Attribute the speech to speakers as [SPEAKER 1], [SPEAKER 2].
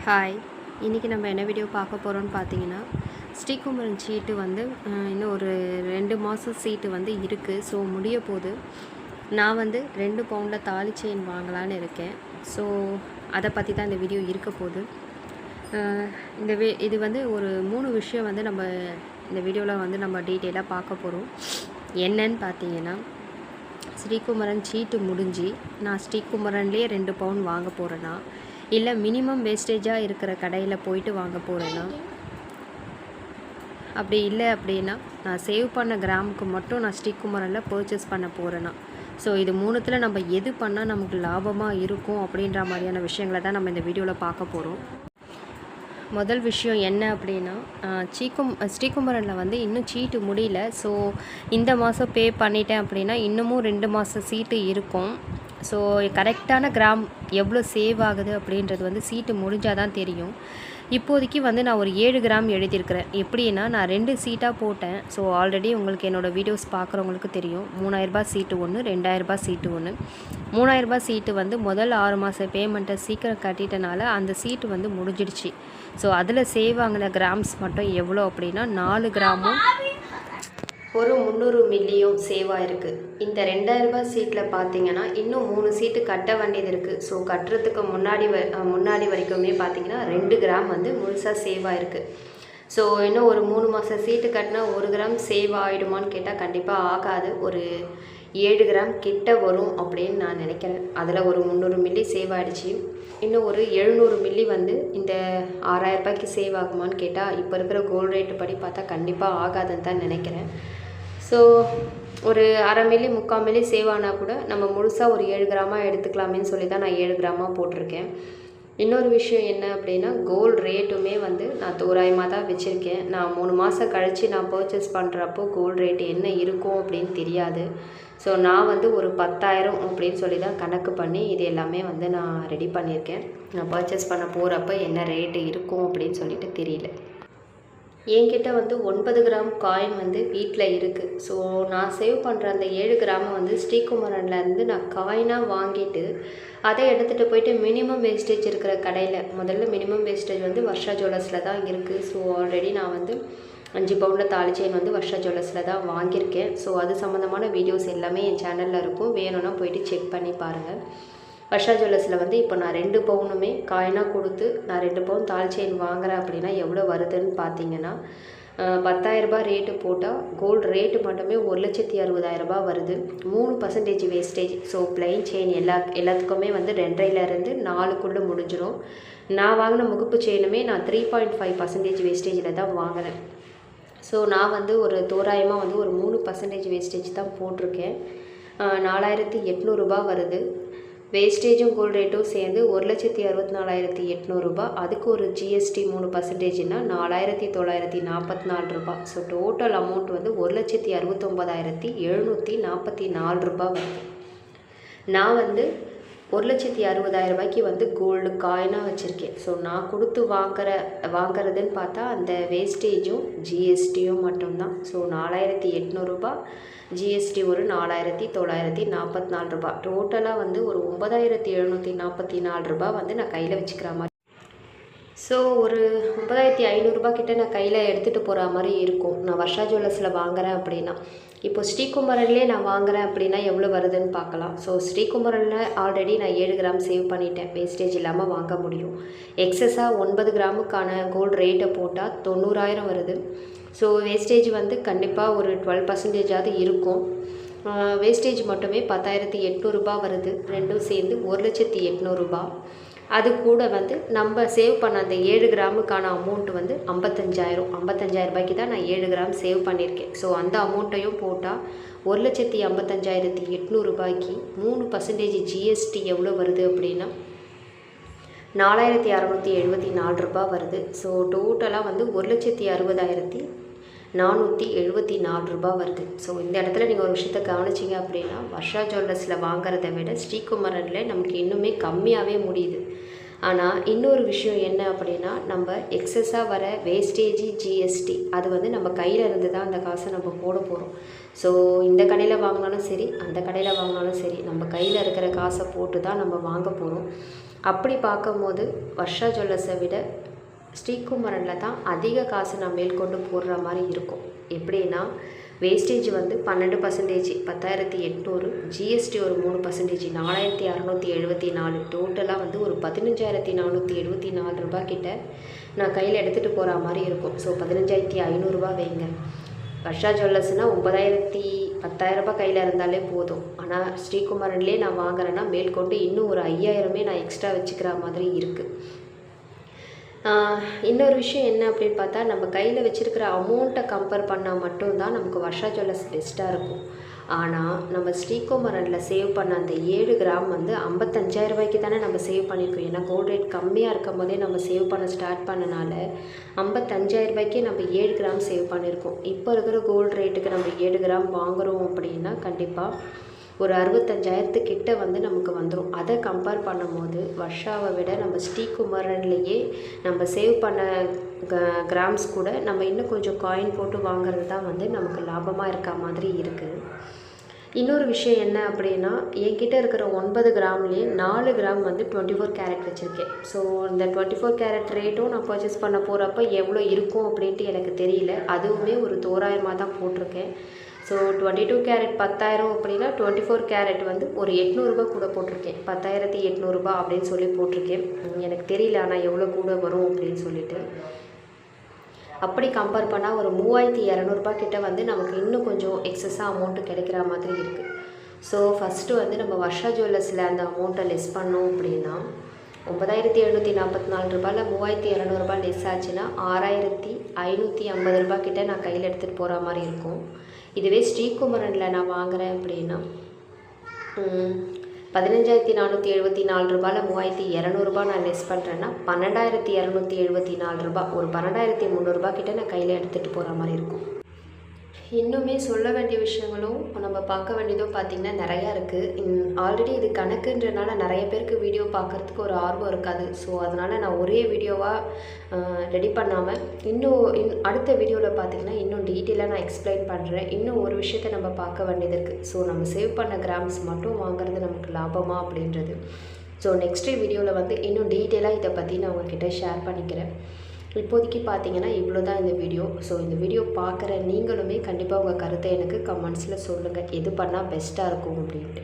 [SPEAKER 1] Hi, இன்றைக்கி நம்ம என்ன வீடியோ பார்க்க போகிறோம்னு பார்த்தீங்கன்னா, ஸ்ரீகுமரன் சீட்டு வந்து இன்னும் ஒரு 2 மாதம் சீட்டு வந்து இருக்குது. ஸோ முடிய போகுது. நான் வந்து 2 பவுண்டில் தாலி செயின் வாங்கலான்னு இருக்கேன். ஸோ அதை பற்றி தான் இந்த வீடியோ இருக்க போகுது. இது வந்து ஒரு 3 விஷயம் வந்து நம்ம இந்த வீடியோவில் வந்து நம்ம டீட்டெயிலாக பார்க்க போகிறோம். என்னன்னு பார்த்தீங்கன்னா, ஸ்ரீகுமரன் சீட்டு முடிஞ்சு நான் ஸ்ரீகுமரன்லேயே 2 பவுன் வாங்க போகிறேன்னா, இல்லை மினிமம் வேஸ்டேஜாக இருக்கிற கடையில் போயிட்டு வாங்க போகிறேன்னா, அப்படி இல்லை அப்படின்னா நான் சேவ் பண்ண கிராமுக்கு மட்டும் நான் ஸ்ரீகுமரனில் பர்ச்சேஸ் பண்ண போகிறேன்னா, ஸோ இது 3த்தில் நம்ம எது பண்ணால் நமக்கு லாபமாக இருக்கும் அப்படின்ற மாதிரியான விஷயங்களை தான் நம்ம இந்த வீடியோவில் பார்க்க போகிறோம். முதல் விஷயம் என்ன அப்படின்னா, ஸ்ரீகுமரனில் வந்து இன்னும் சீட்டு முடியல. ஸோ இந்த மாதம் பே பண்ணிட்டேன் அப்படின்னா இன்னமும் 2 மாதம் சீட்டு இருக்கும். ஸோ கரெக்டான கிராம் எவ்வளோ சேவ் ஆகுது அப்படின்றது வந்து சீட்டு முடிஞ்சால் தான் தெரியும். இப்போதைக்கு வந்து நான் ஒரு 7 கிராம் எழுதியிருக்கிறேன். எப்படின்னா, நான் 2 சீட்டாக போட்டேன். ஸோ ஆல்ரெடி உங்களுக்கு என்னோடய வீடியோஸ் பார்க்குறவங்களுக்கு தெரியும். 3000 சீட்டு ஒன்று, 2000 சீட்டு ஒன்று. 3000 சீட்டு வந்து முதல் 6 மாத பேமெண்ட்டை சீக்கிரம் கட்டிட்டனால அந்த சீட்டு வந்து முடிஞ்சிடுச்சு. ஸோ அதில் சேவ் ஆகின கிராம்ஸ் மட்டும் எவ்வளோ அப்படின்னா, 4 கிராமும் ஒரு 300 மில்லியும் சேவ் ஆகிருக்கு. இந்த 2000 சீட்டில் பார்த்தீங்கன்னா இன்னும் 3 சீட்டு கட்ட வேண்டியது இருக்குது. ஸோ கட்டுறதுக்கு முன்னாடி வரைக்குமே பார்த்தீங்கன்னா 2 கிராம் வந்து முழுசாக சேவ் ஆகிருக்கு. ஸோ இன்னும் ஒரு 3 மாதம் சீட்டு கட்டினா 1 கிராம் சேவ் ஆகிடுமான்னு கேட்டால் கண்டிப்பாக ஆகாது. ஒரு 7 கிராம் கிட்ட வரும் அப்படின்னு நான் நினைக்கிறேன். அதில் ஒரு 300 மில்லி சேவ் ஆகிடுச்சு. இன்னும் ஒரு 700 மில்லி வந்து இந்த 6000 சேவ் ஆகுமான்னு கேட்டால் இப்போ இருக்கிற கோல்டு ரேட்டு படி பார்த்தா கண்டிப்பாக ஆகாதுன்னு தான் நினைக்கிறேன். ஸோ ஒரு 1/2 மில்லி 3/4 மில்லி சேவ் ஆனால் கூட நம்ம முழுசாக ஒரு 7 கிராமாக எடுத்துக்கலாமேன்னு சொல்லி தான் நான் 7 கிராமாக போட்டிருக்கேன். இன்னொரு விஷயம் என்ன அப்படின்னா, கோல்டு ரேட்டுமே வந்து நான் தோராயமாக தான் வச்சுருக்கேன். நான் 3 மாதம் கழித்து நான் பர்ச்சேஸ் பண்ணுறப்போ கோல்டு ரேட்டு என்ன இருக்கும் அப்படின்னு தெரியாது. ஸோ நான் வந்து ஒரு 10,000 அப்படின்னு சொல்லி தான் கணக்கு பண்ணி இது எல்லாமே வந்து நான் ரெடி பண்ணியிருக்கேன். நான் பர்ச்சேஸ் பண்ண போகிறப்ப என்ன ரேட்டு இருக்கும் அப்படின்னு சொல்லிட்டு தெரியல. என்கிட்ட வந்து 9 கிராம் காயின் வந்து வீட்டில் இருக்குது. ஸோ நான் சேவ் பண்ணுற அந்த 7 கிராமை வந்து ஸ்ரீகுமரன்லேருந்து நான் காயினாக வாங்கிட்டு அதை எடுத்துகிட்டு போயிட்டு மினிமம் வேஸ்டேஜ் இருக்கிற கடையில், முதல்ல மினிமம் வேஸ்டேஜ் வந்து வர்ஷா ஜுவல்லர்ஸில் தான் இருக்குது. ஸோ ஆல்ரெடி நான் வந்து 5 பவுண்டில் தாலி செயின் வந்து வர்ஷா ஜுவல்லர்ஸில் தான் வாங்கியிருக்கேன். ஸோ அது சம்மந்தமான வீடியோஸ் எல்லாமே என் சேனலில் இருக்கும். வேணும்னா போயிட்டு செக் பண்ணி பாருங்கள். வர்ஷா ஜுவல்லர்ஸில் வந்து இப்போ நான் 2 பவுனுமே காயினாக கொடுத்து நான் 2 பவுன் தாலி செயின் வாங்குறேன் அப்படின்னா எவ்வளோ வருதுன்னு பார்த்தீங்கன்னா, 10,000 ரேட்டு போட்டால் கோல்டு ரேட்டு மட்டுமே 1,60,000 வருது. 3% வேஸ்டேஜ். ஸோ பிளைன் செயின் எல்லாத்துக்குமே வந்து 2.5லேருந்து 4க்குள்ளே முடிஞ்சிடும். நான் வாங்கின முகுப்பு செயினுமே நான் 3.5% வேஸ்டேஜில் தான் வாங்கினேன். ஸோ நான் வந்து ஒரு தோராயமாக வந்து ஒரு 3% வேஸ்டேஜ் தான் போட்டிருக்கேன். 4,800 வருது. வேஸ்டேஜும் கோல்டு ரேட்டும் சேர்ந்து 1,64,800. அதுக்கு ஒரு ஜிஎஸ்டி 3%னா 4,944. ஸோ டோட்டல் அமௌண்ட் வந்து 1,69,744 வருது. நான் வந்து 1,60,000 வந்து கோல்டு காயினாக வச்சுருக்கேன். ஸோ நான் கொடுத்து வாங்குறதுன்னு பார்த்தா அந்த வேஸ்டேஜும் ஜிஎஸ்டியும் மட்டும்தான். ஸோ 4,800, ஜிஎஸ்டி ஒரு 4,944. டோட்டலாக வந்து ஒரு 9,744 வந்து நான் கையில் வச்சுக்கிற மாதிரி. ஸோ ஒரு 9,500 கிட்ட நான் கையில் எடுத்துகிட்டு போகிற மாதிரி இருக்கும் நான் வர்ஷா ஜுவல்லர்ஸில் வாங்குகிறேன் அப்படின்னா. இப்போ ஸ்ரீகுமரன்லேயே நான் வாங்குகிறேன் அப்படின்னா எவ்வளோ வருதுன்னு பார்க்கலாம். ஸோ ஸ்ரீகுமரனில் ஆல்ரெடி நான் 7 கிராம் சேவ் பண்ணிட்டேன். வேஸ்டேஜ் இல்லாமல் வாங்க முடியும். எக்ஸஸாக 9 கிராமுக்கான கோல்டு ரேட்டை போட்டால் 90,000 வருது. ஸோ வேஸ்டேஜ் வந்து கண்டிப்பாக ஒரு 12% இருக்கும். வேஸ்டேஜ் மட்டுமே 10,800 வருது. ரெண்டும் சேர்ந்து 1,800,000. அது கூட வந்து நம்ம சேவ் பண்ண அந்த 7 கிராமுக்கான அமௌண்ட் வந்து 55,000 தான் நான் 7 கிராம் சேவ் பண்ணியிருக்கேன். ஸோ அந்த அமௌண்ட்டையும் போட்டால் 1,55,800 3% ஜிஎஸ்டி எவ்வளோ வருது அப்படின்னா 4,674 வருது. ஸோ டோட்டலாக வந்து 1,60,474 வருது. ஸோ இந்த இடத்துல நீங்கள் ஒரு விஷயத்தை கவனிச்சிங்க அப்படின்னா, வர்ஷா ஜுவல்லர்ஸில் வாங்குறத விட ஸ்ரீகுமரனில் நமக்கு இன்னுமே கம்மியாகவே முடியுது. ஆனால் இன்னொரு விஷயம் என்ன அப்படின்னா, நம்ம எக்ஸஸாக வர வேஸ்டேஜ் ஜிஎஸ்டி அது வந்து நம்ம கையில் இருந்து தான் அந்த காசை நம்ம போட போகிறோம். ஸோ இந்த கடையில் வாங்கினாலும் சரி, அந்த கடையில் வாங்கினாலும் சரி, நம்ம கையில் இருக்கிற காசை போட்டு தான் நம்ம வாங்க போகிறோம். அப்படி பார்க்கும்போது வர்ஷா ஜுவல்லர்ஸை விட ஸ்ரீகுமரனில் தான் அதிக காசு நான் மேற்கொண்டு போடுற மாதிரி இருக்கும். எப்படின்னா வேஸ்டேஜ் வந்து 12%, 10,800, ஜிஎஸ்டி ஒரு 3%, 4,674, டோட்டலாக வந்து ஒரு 15,474 ரூபா கிட்ட நான் கையில் எடுத்துகிட்டு போகிற மாதிரி இருக்கும். ஸோ 15,500 வைங்க. வர்ஷா ஜுவல்லர்ஸ்னால் 10,000 ரூபாய் கையில் இருந்தாலே போதும். ஆனால் ஸ்ரீகுமரன்லேயே நான் வாங்குறேன்னா மேற்கொண்டு இன்னும் ஒரு 5,000 நான் எக்ஸ்ட்ரா வச்சுக்கிற மாதிரி இருக்குது. இன்னொரு விஷயம் என்ன அப்படின்னு பார்த்தா, நம்ம கையில் வச்சுருக்கிற அமௌண்ட்டை கம்பேர் பண்ணால் மட்டும்தான் நமக்கு வர்ஷா ஜுவல்லர்ஸ் பெஸ்ட்டாக இருக்கும். ஆனால் நம்ம ஸ்ரீகுமரனில் சேவ் பண்ண அந்த 7 கிராம் வந்து 55,000 ரூபாய்க்கு தானே நம்ம சேவ் பண்ணியிருக்கோம். ஏன்னா கோல்டு ரேட் கம்மியாக இருக்கும் போதே நம்ம சேவ் பண்ண ஸ்டார்ட் பண்ணனால 55,000 ரூபாய்க்கே நம்ம 7 கிராம் சேவ் பண்ணியிருக்கோம். இப்போ இருக்கிற கோல்டு ரேட்டுக்கு நம்ம 7 கிராம் வாங்குகிறோம் அப்படின்னா கண்டிப்பாக ஒரு 65,000 கிட்ட வந்து நமக்கு வந்துடும். அதை கம்பேர் பண்ணும்போது வர்ஷாவை விட நம்ம ஸ்ரீகுமரன்லேயே நம்ம சேவ் பண்ண கிராம்ஸ் கூட நம்ம இன்னும் கொஞ்சம் காயின் போட்டு வாங்குறது தான் வந்து நமக்கு லாபமாக இருக்க மாதிரி இருக்குது. இன்னொரு விஷயம் என்ன அப்படின்னா, என்கிட்ட இருக்கிற 9 கிராம்லேயே 4 கிராம் வந்து 24 கேரட் வச்சுருக்கேன். ஸோ இந்த 24 கேரட் ரேட்டும் நான் பர்ச்சேஸ் பண்ண போகிறப்ப எவ்வளோ இருக்கும் அப்படின்ட்டு எனக்கு தெரியல. அதுவுமே ஒரு தோராயமாக தான் போட்டிருக்கேன். ஸோ 22 கேரட் 10,000 அப்படின்னா 24 கேரட் வந்து ஒரு 800 கூட போட்டிருக்கேன். 10,800 அப்படின்னு சொல்லி போட்டிருக்கேன். எனக்கு தெரியல ஆனால் எவ்வளோ கூட வரும் அப்படின்னு சொல்லிட்டு. அப்படி கம்பேர் பண்ணால் ஒரு 3,200 கிட்ட வந்து நமக்கு இன்னும் கொஞ்சம் எக்ஸஸாக அமௌண்ட்டு கிடைக்கிற மாதிரி இருக்குது. ஸோ ஃபஸ்ட்டு வந்து நம்ம வர்ஷா ஜுவல்லர்ஸில் அந்த அமௌண்ட்டை லெஸ் பண்ணோம் அப்படின்னா 9,744 ரூபாயில் 3,200 லெஸ் ஆச்சுன்னா 6,550 கிட்ட நான் கையில் எடுத்துகிட்டு போகிற மாதிரி இருக்கும். இதுவே ஸ்ரீகுமரனில் நான் வாங்குகிறேன் அப்படின்னா 15,474 ரூபாயில் 3,200 நான் லெஸ் பண்ணுறேன்னா 12,274 ரூபா, ஒரு 12,300 கிட்ட நான் கையில் எடுத்துகிட்டு போகிற மாதிரி இருக்கும். இன்னுமே சொல்ல வேண்டிய விஷயங்களும் நம்ம பார்க்க வேண்டியதும் பார்த்திங்கன்னா நிறையா இருக்குது. ஆல்ரெடி இது கணக்குன்றனால நிறைய பேருக்கு வீடியோ பார்க்குறதுக்கு ஒரு ஆர்வம் இருக்காது. ஸோ அதனால் நான் ஒரே வீடியோவாக ரெடி பண்ணாமல் அடுத்த வீடியோவில் பார்த்திங்கன்னா இன்னும் டீட்டெயிலாக நான் எக்ஸ்பிளைன் பண்ணுறேன். இன்னும் ஒரு விஷயத்தை நம்ம பார்க்க வேண்டியது இருக்குது. ஸோ நம்ம சேவ் பண்ண கிராம்ஸ் மட்டும் வாங்குறது நமக்கு லாபமா அப்படின்றது. ஸோ நெக்ஸ்ட் வீடியோவில் வந்து இன்னும் டீட்டெயிலாக இதை பற்றி நான் உங்கள்கிட்ட ஷேர் பண்ணிக்கிறேன். இப்போதைக்கு பார்த்தீங்கன்னா இவ்வளோ தான் இந்த வீடியோ. ஸோ இந்த வீடியோ பார்க்குற நீங்களுமே கண்டிப்பாக உங்கள் கருத்தை எனக்கு கமெண்ட்ஸில் சொல்லுங்கள், எது பண்ணால் பெஸ்ட்டாக இருக்கும் அப்படின்ட்டு.